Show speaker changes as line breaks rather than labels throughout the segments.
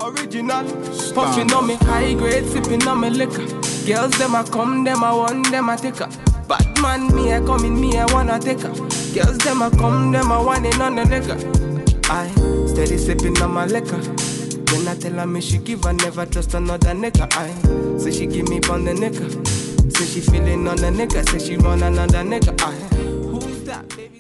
Original, puffing on me high grade, sipping on me liquor. Girls them a come, them a want, them a take her. Bad man, me a come in, me a wanna take her. Girls them a come, them a want it on the nigga. I steady sipping on my liquor. When I tell her me she give her, never trust another nigga. I say she give me on the nigga. Say she feeling on the nigga. Say she run another nigga. I who's that baby?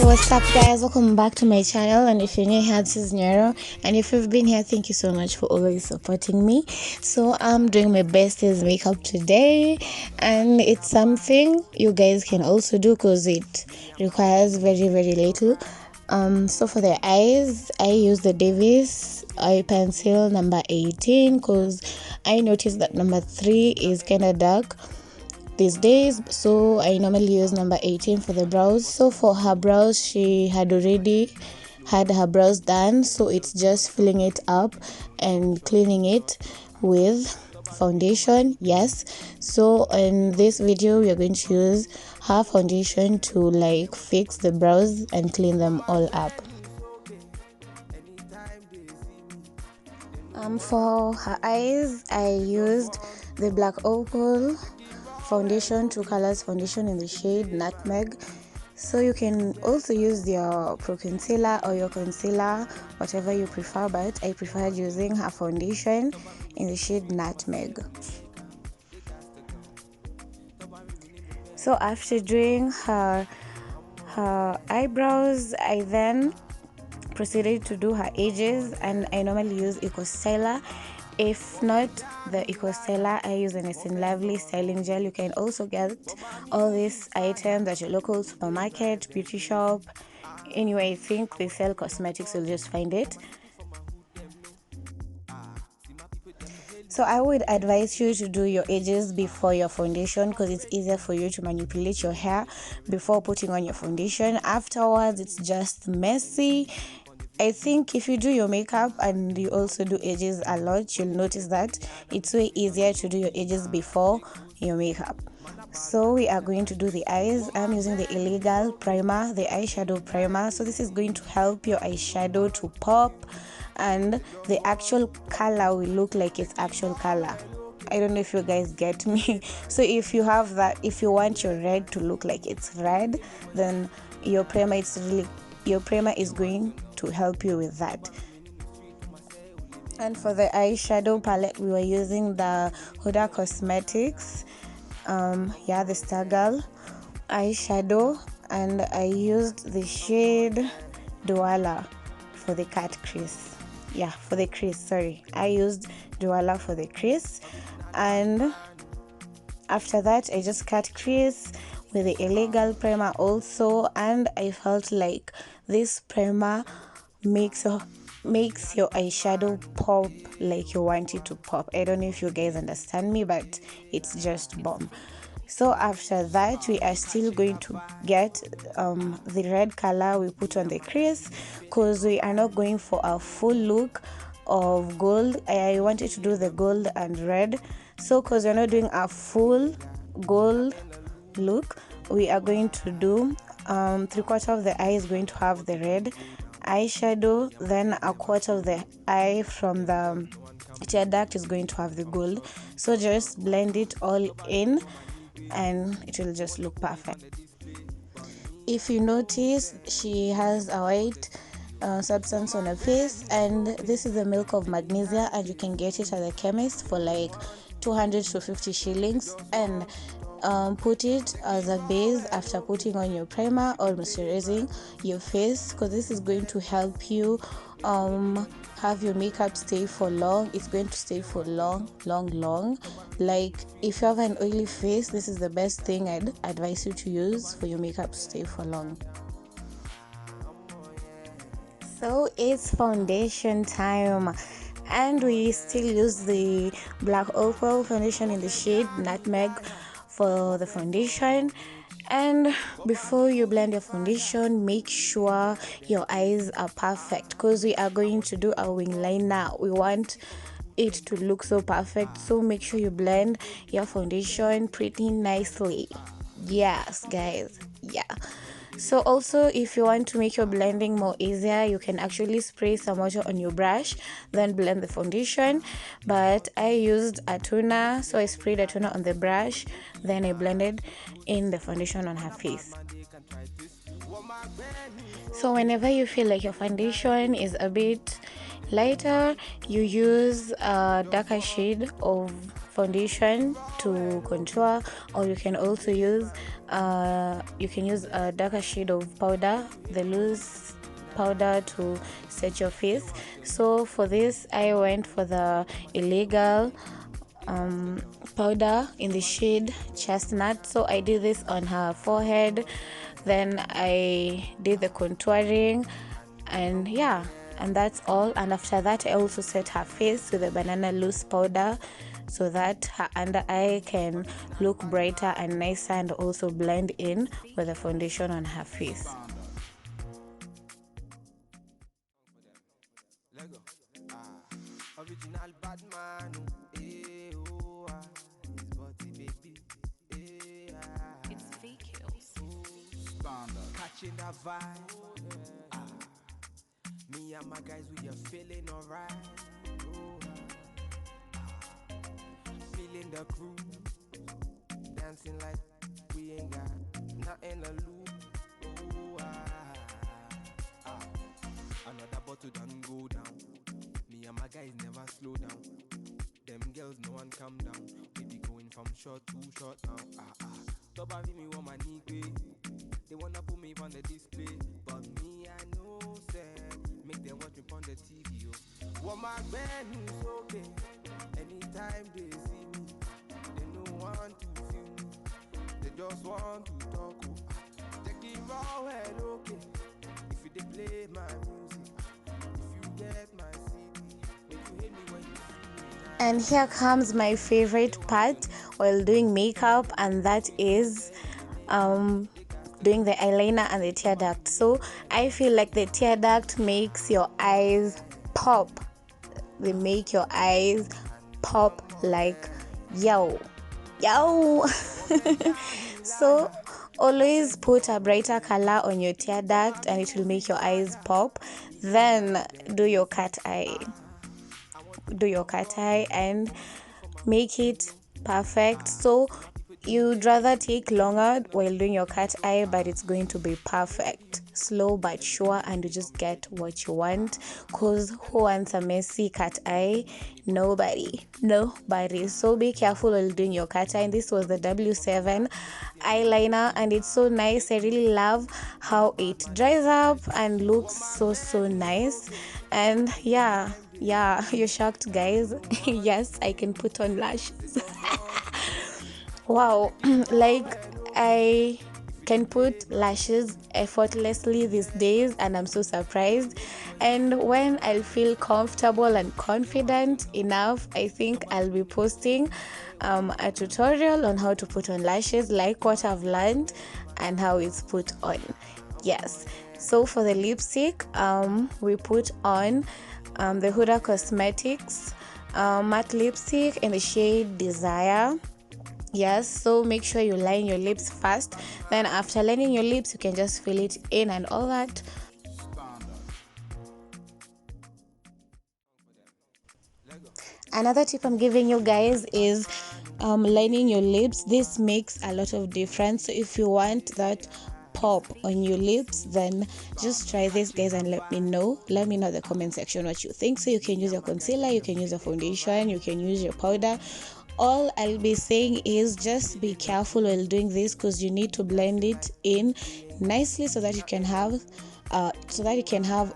What's up guys, welcome back to my channel. And if you're new here, this is Nyoero, and if you've been here, thank you so much for always supporting me. So I'm doing my Bestie'S makeup today, and it's something you guys can also do because it requires very little. So for the eyes, I use the Davis eye pencil number 18 because I noticed that number 3 is kind of dark these days, so I normally use number 18 for the brows. So for her brows, she had already had her brows done, so it's just filling it up and cleaning it with foundation. Yes, so in this video we are going to use her foundation to like fix the brows and clean them all up. For her eyes, I used the black opal foundation, True Colors foundation in the shade Nutmeg. So you can also use your pro concealer or your concealer, whatever you prefer, but I preferred using her foundation in the shade Nutmeg. So after doing her eyebrows, I then proceeded to do her edges, and I normally use Eco Styler. If not the Eco Styler, I use an Essence Lovely styling gel. You can also get all these items at your local supermarket, beauty shop. Anyway, I think they sell cosmetics, you'll just find it. So I would advise you to do your edges before your foundation because it's easier for you to manipulate your hair before putting on your foundation. Afterwards, it's just messy. I think if you do your makeup and you also do edges a lot, you'll notice that it's way easier to do your edges before your makeup. So we are going to do the eyes. I'm using the Illegal primer, the eyeshadow primer. So this is going to help your eyeshadow to pop and the actual color will look like its actual color. I don't know if you guys get me. So if you have that, if you want your red to look like it's red, then your primer is going to help you with that. And for the eyeshadow palette, we were using the Huddah Cosmetics, the Star eyeshadow, and I used the shade Douala for the cut crease. For the crease, sorry. I used Douala for the crease, and after that I just cut crease with the Illegal primer also, and I felt like this primer makes your eyeshadow pop like you want it to pop. I don't know if you guys understand me, but it's just bomb. So after that, we are still going to get the red color we put on the crease because we are not going for a full look of gold. I wanted to do the gold and red, so because we're not doing a full gold look, we are going to do 3/4 of the eye is going to have the red eyeshadow, then 1/4 of the eye from the tear duct is going to have the gold. So just blend it all in and it will just look perfect. If you notice, she has a white substance on her face, and this is the milk of magnesia, and you can get it at the chemist for like 200 to 50 shillings, and put it as a base after putting on your primer or moisturizing your face, because this is going to help you have your makeup stay for long. It's going to stay for long. Like if you have an oily face, this is the best thing I'd advise you to use for your makeup to stay for long. So it's foundation time, and we still use the black opal foundation in the shade Nutmeg for the foundation. And before you blend your foundation, make sure your eyes are perfect, because we are going to do our wing liner. We want it to look so perfect, so make sure you blend your foundation pretty nicely. Yes, guys. Yeah. So also, if you want to make your blending more easier, you can actually spray some water on your brush, then blend the foundation. But I used a toner, so I sprayed a toner on the brush, then I blended in the foundation on her face. So whenever you feel like your foundation is a bit lighter, you use a darker shade of foundation to contour, or you can also use a darker shade of powder, the loose powder, to set your face. So for this, I went for the illegal powder in the shade chestnut. So I did this on her forehead, then I did the contouring, and yeah, and that's all. And after that, I also set her face with the banana loose powder so that her under eye can look brighter and nicer, and also blend in with the foundation on her face.
Original bad man, it's fake hills. Catching that vibe. Me and my guys, we are feeling alright. Feeling the crew, dancing like we ain't got nothing to lose. Another bottle done go down. Me and my guys never slow down. Them girls, no one calm down. We be going from short to short now. Top of me want my knee. They wanna put me on the display, but me I know said make them watch me on the TV. What my band is okay. Anytime they see me, they don't want to feel me. They just want to talk. Take it raw well, okay. If they play my music, if you get my CD, make you hit me when you see me.
And here comes my favorite part while doing makeup, and that is doing the eyeliner and the tear duct. So I feel like the tear duct makes your eyes pop. They make your eyes pop like yo. So always put a brighter color on your tear duct and it will make your eyes pop. Then do your cat eye and make it perfect. So you'd rather take longer while doing your cat eye, but it's going to be perfect, slow but sure, and you just get what you want. Cause who wants a messy cat eye? Nobody. So be careful while doing your cat eye. And this was the W7 eyeliner, and it's so nice. I really love how it dries up and looks so nice. And yeah, you're shocked, guys. Yes, I can put on lashes. Wow. Like, I can put lashes effortlessly these days, and I'm so surprised. And when I'll feel comfortable and confident enough, I think I'll be posting a tutorial on how to put on lashes, like what I've learned and how it's put on. Yes. So for the lipstick, we put on the Huda Cosmetics matte lipstick in the shade Desire. Yes, so make sure you line your lips first. Then after lining your lips, you can just fill it in and all that. Another tip I'm giving you guys is lining your lips. This makes a lot of difference. So if you want that pop on your lips, then just try this, guys, and let me know in the comment section what you think. So you can use your concealer, you can use a foundation, you can use your powder. All I'll be saying is just be careful while doing this, because you need to blend it in nicely so that you can have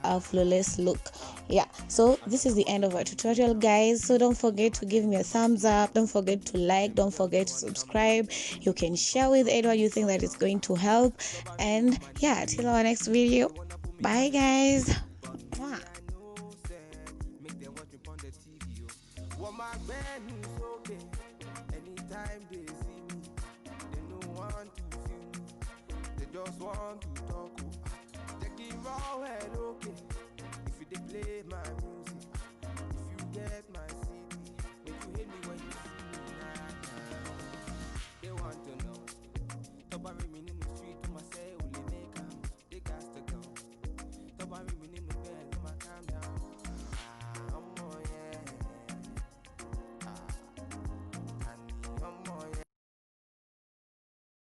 a flawless look. Yeah, so this is the end of our tutorial, guys. So don't forget to give me a thumbs up, don't forget to like, don't forget to subscribe. You can share with anyone you think that it's going to help. And yeah, till our next video, bye guys. Mwah.
Anytime they see me, they don't want to feel me. They just want to talk. Take it raw well, okay. If they play my music.